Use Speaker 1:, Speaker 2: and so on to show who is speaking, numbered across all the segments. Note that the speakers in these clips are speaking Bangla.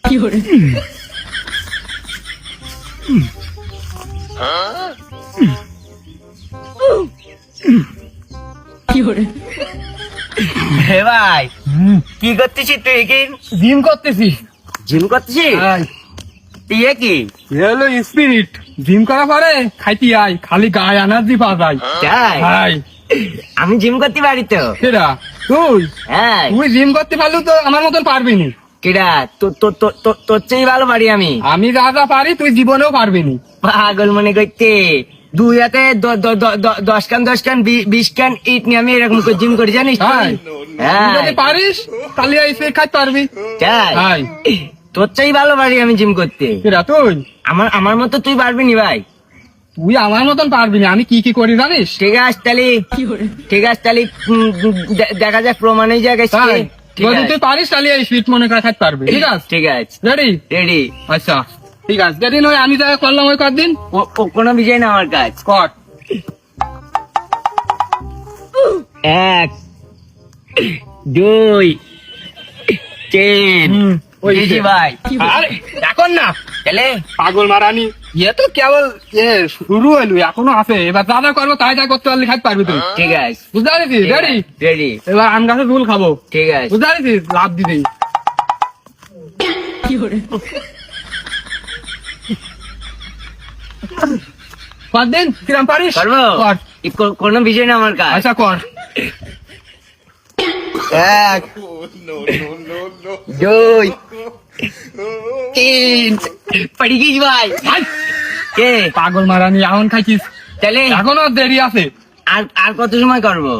Speaker 1: হে ভাই, কি করতেছিস তুই? কি
Speaker 2: জিম করতেছি।
Speaker 1: জিম করতেছিস? তুই কি
Speaker 2: হলো স্পিরিট। জিম করা পরে খাইতে আই, খালি গায়ে এনার্জি পাওয়া যায়।
Speaker 1: তাই?
Speaker 2: হাই
Speaker 1: আমি জিম করতে পারি তো।
Speaker 2: কেডা তুই?
Speaker 1: হ্যাঁ।
Speaker 2: তুই জিম করতে পারলেও তো আমার মতন পারবি নি।
Speaker 1: কিরা তোর চেয়ে ভালো পারি আমি।
Speaker 2: আমি যা যা পারি তুই জীবনেও পারবি নি।
Speaker 1: পাগল মনে করতে দুই হাতে 10 কান 20 কান ইট নিয়ে আমি এরকম করে জিম করে, জানিস?
Speaker 2: হাই
Speaker 1: হ্যাঁ।
Speaker 2: যদি পারিস তাহলে স্পিরিট খাইতে পারবি।
Speaker 1: তাই?
Speaker 2: হাই
Speaker 1: তোর চেয়ে ভালো পারি আমি জিম করতে।
Speaker 2: কেডা তুই?
Speaker 1: আমার মতো তুই পারবি নি ভাই।
Speaker 2: তুই আমার মতন পারবি না। আমি কি কি করি জানিস?
Speaker 1: ঠিক আছে তাহলে, দেখা যাক, প্রমাণ হয়ে যাক আজকে।
Speaker 2: তাই?
Speaker 1: ঠিক
Speaker 2: যদি
Speaker 1: আছে,
Speaker 2: তুই পারিস তাহলে এই স্পিরিট মনে করে খাইতে পারবি। ঠিক আছে?
Speaker 1: ঠিক আছে,
Speaker 2: রেডি?
Speaker 1: রেডি।
Speaker 2: আচ্ছা ঠিক আছে। যেদিন ওই আমি যা করলাম ওই কদিন
Speaker 1: কোনো বিষয় না আমার কাজ।
Speaker 2: কর।
Speaker 1: 1 2 3 বুঝেছি ভাই।
Speaker 2: আরে এখন না
Speaker 1: তাহলে
Speaker 2: পাগল মারানি, ইয়ে তো কেবল শুরু হইলো, এখনো আছে। এবার যা যা করবো তাই যা করতে পারলে খাইতে পারবি তুই।
Speaker 1: ঠিক আছে,
Speaker 2: বুঝতে পারছিস? রেডি?
Speaker 1: রেডি।
Speaker 2: এবার আম গাছের ফুল খাবো।
Speaker 1: ঠিক আছে,
Speaker 2: বুঝতে পারছিস? লাভ দিবি। কদিন কিরাম পারিস?
Speaker 1: করবো?
Speaker 2: কর।
Speaker 1: কোনো বিষয় না আমার কাজ।
Speaker 2: আচ্ছা কর।
Speaker 1: 1 2 3 পড়ি গিস ভাই। কে
Speaker 2: পাগল মারানি এখন খাইছিস?
Speaker 1: তাহলে
Speaker 2: এখনো দেরি আছে।
Speaker 1: আর কত সময় করবো?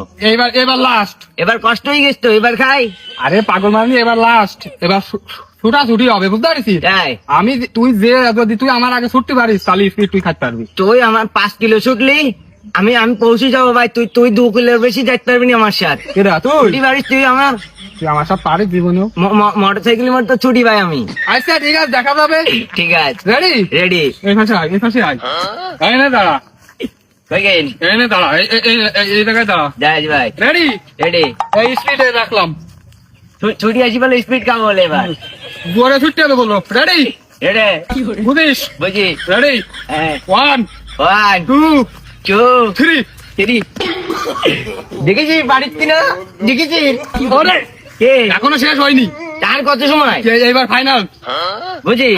Speaker 2: এবার লাস্ট।
Speaker 1: এবার কষ্ট হয়ে গেছে তো, এবার খাই।
Speaker 2: আরে পাগল মারানি এবার লাস্ট। এবার ছুটি হবে। বুঝতে পারছিস?
Speaker 1: তাই?
Speaker 2: যদি তুই আমার আগে ছুটতে পারিস তাহলে স্পিড তুই খাইতে পারবি।
Speaker 1: তুই আমার 5 কিলো ছুটলি, আমি পৌঁছে যাবো ভাই। তুই 2 কিলোর বেশি যাইতে পারবি না আমার সাথে।
Speaker 2: কেডা তুই?
Speaker 1: ছুটি পারিস তুই আমার?
Speaker 2: তুই আমার সাথে পারিস জীবনেও?
Speaker 1: মোটর সাইকেলের মধ্যে ছুটি ভাই আমি।
Speaker 2: আচ্ছা ঠিক আছে, দেখা যাবে।
Speaker 1: ঠিক আছে,
Speaker 2: রেডি?
Speaker 1: রেডি।
Speaker 2: এই পাশে আয়, এই পাশে আয়। এই নে দাঁড়া,
Speaker 1: কই গেল?
Speaker 2: এই নে দাঁড়া, এই জায়গায় দাঁড়া।
Speaker 1: যাই ভাই।
Speaker 2: রেডি?
Speaker 1: রেডি।
Speaker 2: এই স্পিডে রাখলাম।
Speaker 1: ছুটি আসি বলে স্পিড কাম বলে এবার।
Speaker 2: জোরে ছুটতে হবে বলো। রেডি?
Speaker 1: রেডি।
Speaker 2: বুঝিস?
Speaker 1: বুঝি।
Speaker 2: রেডি?
Speaker 1: হ্যাঁ।
Speaker 2: 1
Speaker 1: 1
Speaker 2: 2
Speaker 1: 2
Speaker 2: 3
Speaker 1: 3 দেখেছি বাড়িতে না? দেখেছি?
Speaker 2: ওরে
Speaker 1: কে?
Speaker 2: এখনো শেষ হয়নি।
Speaker 1: তার কত সময়?
Speaker 2: এইবার ফাইনাল।
Speaker 1: বুঝি।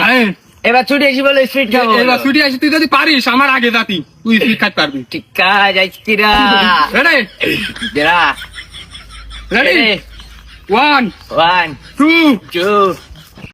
Speaker 1: এবার ছুটি আসি বলে স্পিড কাম।
Speaker 2: এবার ছুটি আসি, তুই যদি পারিস আমার আগে যাতি তুই স্পিড খাইতে পারবি।
Speaker 1: ঠিক কাজ আইছিরা।
Speaker 2: রেডি?
Speaker 1: জরা।
Speaker 2: রেডি? 1
Speaker 1: 1
Speaker 2: 2
Speaker 1: 2